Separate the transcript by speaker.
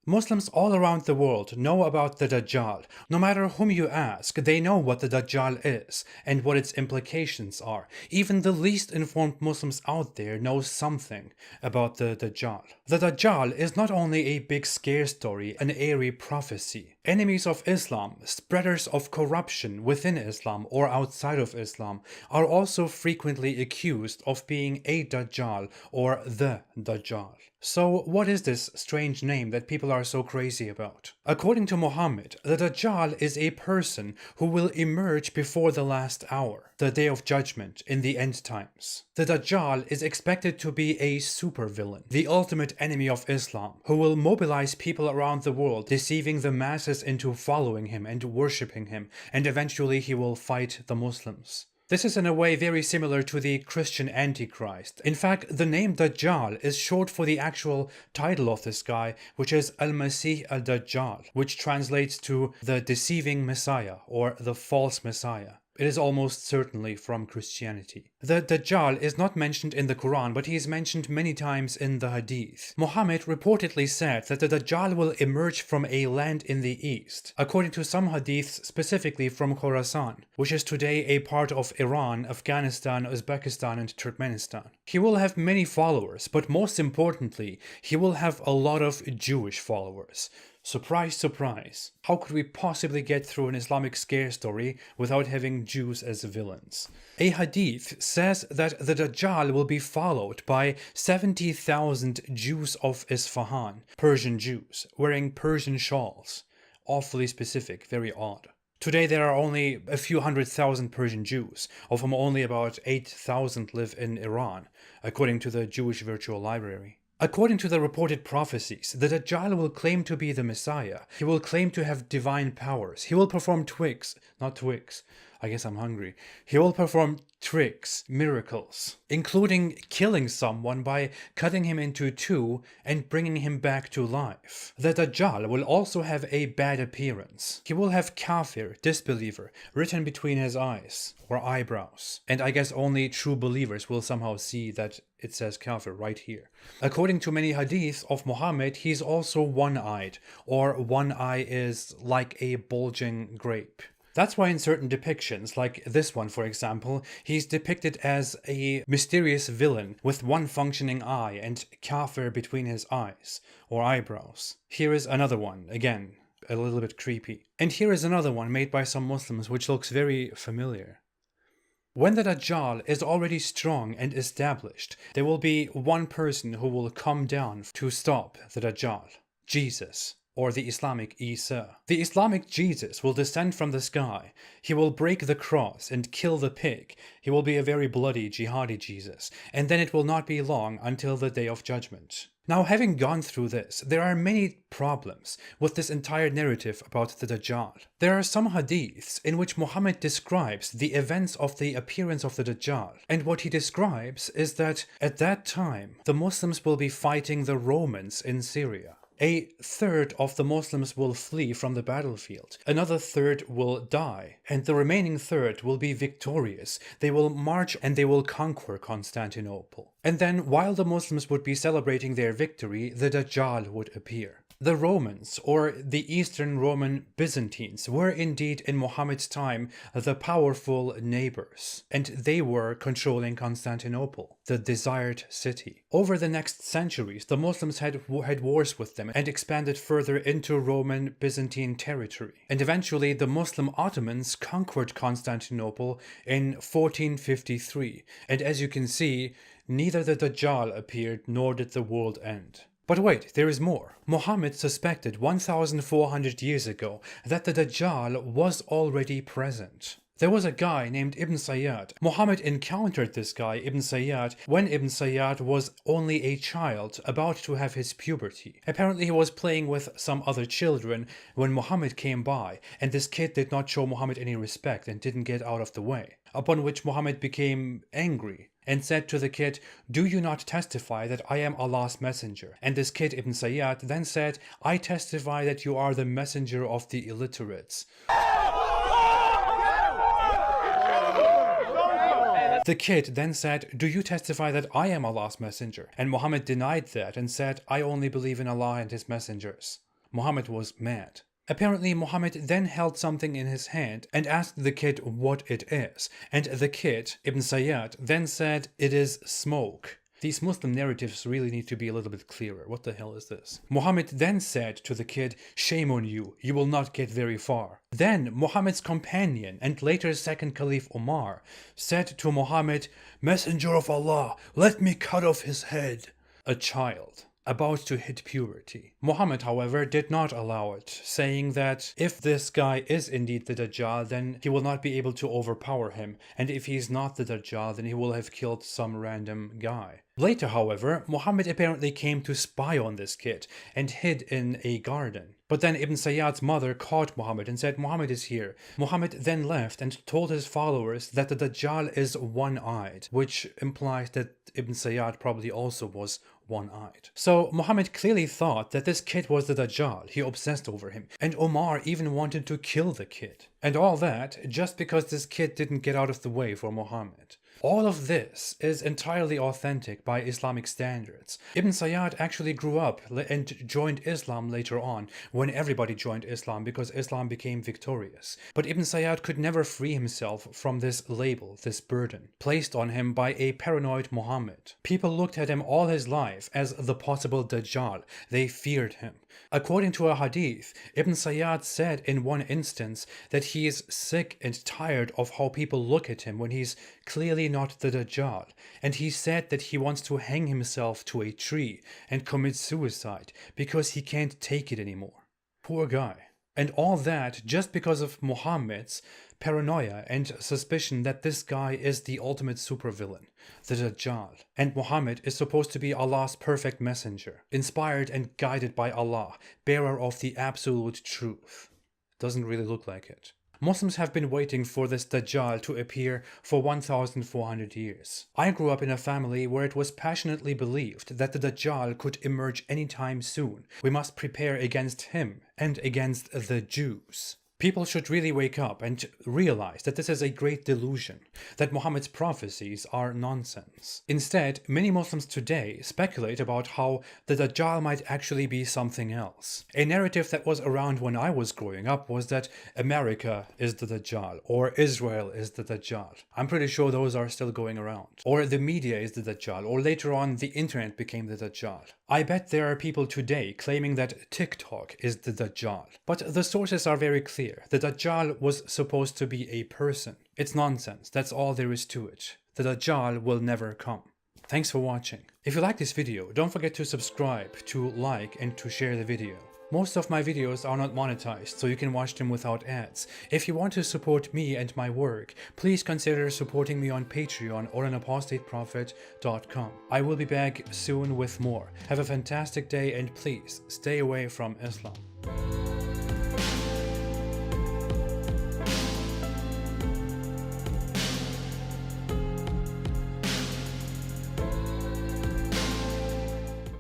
Speaker 1: Muslims all around the world know about the Dajjal. No matter whom you ask, they know what the Dajjal is and what its implications are. Even the least informed Muslims out there know something about the Dajjal. The Dajjal is not only a big scare story, an airy prophecy. Enemies of Islam, spreaders of corruption within Islam or outside of Islam, are also frequently accused of being a Dajjal or the Dajjal. So what is this strange name that people are so crazy about? According to Muhammad, the Dajjal is a person who will emerge before the last hour, the day of judgment in the end times. The Dajjal is expected to be a supervillain, the ultimate enemy of Islam, who will mobilize people around the world, deceiving the masses into following him and worshipping him, and eventually he will fight the Muslims. This is in a way very similar to the Christian Antichrist. In fact, the name Dajjal is short for the actual title of this guy, which is Al-Masih al-Dajjal, which translates to the deceiving Messiah or the false Messiah. It is almost certainly from Christianity. The Dajjal is not mentioned in the Quran, but he is mentioned many times in the Hadith. Muhammad reportedly said that the Dajjal will emerge from a land in the east, according to some Hadiths specifically from Khorasan, which is today a part of Iran, Afghanistan, Uzbekistan, and Turkmenistan. He will have many followers, but most importantly, he will have a lot of Jewish followers. Surprise, surprise. How could we possibly get through an Islamic scare story without having Jews as villains? A hadith says that the Dajjal will be followed by 70,000 Jews of Isfahan, Persian Jews, wearing Persian shawls. Awfully specific, very odd. Today there are only a few 100,000 Persian Jews, of whom only about 8,000 live in Iran, according to the Jewish Virtual Library. According to the reported prophecies, the Dajjal will claim to be the Messiah. He will claim to have divine powers. He will perform I guess I'm hungry. He will perform tricks, miracles, including killing someone by cutting him into two and bringing him back to life. The Dajjal will also have a bad appearance. He will have kafir, disbeliever, written between his eyes or eyebrows. And I guess only true believers will somehow see that it says kafir right here. According to many hadiths of Muhammad, he's also one-eyed, or one eye is like a bulging grape. That's why in certain depictions, like this one for example, he's depicted as a mysterious villain with one functioning eye and kafir between his eyes, or eyebrows. Here is another one, again, a little bit creepy. And here is another one made by some Muslims which looks very familiar. When the Dajjal is already strong and established, there will be one person who will come down to stop the Dajjal, Jesus, or the Islamic Isa. The Islamic Jesus will descend from the sky. He will break the cross and kill the pig. He will be a very bloody jihadi Jesus, and then it will not be long until the day of judgment. Now, having gone through this, there are many problems with this entire narrative about the Dajjal. There are some hadiths in which Muhammad describes the events of the appearance of the Dajjal, and what he describes is that at that time, the Muslims will be fighting the Romans in Syria. A third of the Muslims will flee from the battlefield, another third will die, and the remaining third will be victorious. They will march and they will conquer Constantinople. And then, while the Muslims would be celebrating their victory, the Dajjal would appear. The Romans, or the Eastern Roman Byzantines, were indeed in Muhammad's time the powerful neighbors, and they were controlling Constantinople, the desired city. Over the next centuries, the Muslims had wars with them and expanded further into Roman Byzantine territory. And eventually the Muslim Ottomans conquered Constantinople in 1453, and as you can see, neither the Dajjal appeared nor did the world end. But wait, there is more. Muhammad suspected 1,400 years ago that the Dajjal was already present. There was a guy named Ibn Sayyad. Muhammad encountered this guy, Ibn Sayyad, when Ibn Sayyad was only a child about to have his puberty. Apparently he was playing with some other children when Muhammad came by, and this kid did not show Muhammad any respect and didn't get out of the way. Upon which Muhammad became angry and said to the kid, "Do you not testify that I am Allah's messenger?" And this kid, Ibn Sayyad, then said, "I testify that you are the messenger of the illiterates." The kid then said, "Do you testify that I am Allah's messenger?" And Muhammad denied that and said, "I only believe in Allah and his messengers." Muhammad was mad. Apparently, Muhammad then held something in his hand and asked the kid what it is, and the kid, Ibn Sayyad, then said it is smoke. These Muslim narratives really need to be a little bit clearer. What the hell is this? Muhammad then said to the kid, "Shame on you, you will not get very far." Then Muhammad's companion and later second Caliph Umar said to Muhammad, "Messenger of Allah, let me cut off his head." A child about to hit puberty. Muhammad, however, did not allow it, saying that if this guy is indeed the Dajjal, then he will not be able to overpower him, and if he's not the Dajjal, then he will have killed some random guy. Later, however, Muhammad apparently came to spy on this kid and hid in a garden. But then Ibn Sayyad's mother caught Muhammad and said, "Muhammad is here." Muhammad then left and told his followers that the Dajjal is one-eyed, which implies that Ibn Sayyad probably also was one-eyed. So Muhammad clearly thought that this kid was the Dajjal. He obsessed over him. And Omar even wanted to kill the kid. And all that just because this kid didn't get out of the way for Muhammad. All of this is entirely authentic by Islamic standards. Ibn Sayyad actually grew up and joined Islam later on, when everybody joined Islam because Islam became victorious. But Ibn Sayyad could never free himself from this label, this burden, placed on him by a paranoid Muhammad. People looked at him all his life as the possible Dajjal. They feared him. According to a hadith, Ibn Sayyad said in one instance that he is sick and tired of how people look at him when he's clearly not the Dajjal, and he said that he wants to hang himself to a tree and commit suicide because he can't take it anymore. Poor guy. And all that just because of Muhammad's paranoia and suspicion that this guy is the ultimate supervillain, the Dajjal. And Muhammad is supposed to be Allah's perfect messenger, inspired and guided by Allah, bearer of the absolute truth. Doesn't really look like it. Muslims have been waiting for this Dajjal to appear for 1,400 years. I grew up in a family where it was passionately believed that the Dajjal could emerge anytime soon. We must prepare against him and against the Jews. People should really wake up and realize that this is a great delusion, that Muhammad's prophecies are nonsense. Instead, many Muslims today speculate about how the Dajjal might actually be something else. A narrative that was around when I was growing up was that America is the Dajjal, or Israel is the Dajjal. I'm pretty sure those are still going around. Or the media is the Dajjal, or later on the internet became the Dajjal. I bet there are people today claiming that TikTok is the Dajjal. But the sources are very clear. The Dajjal was supposed to be a person. It's nonsense. That's all there is to it. The Dajjal will never come. Thanks for watching. If you like this video, don't forget to subscribe, to like, and to share the video. Most of my videos are not monetized, so you can watch them without ads. If you want to support me and my work, please consider supporting me on Patreon or on apostateprophet.com. I will be back soon with more. Have a fantastic day and please stay away from Islam.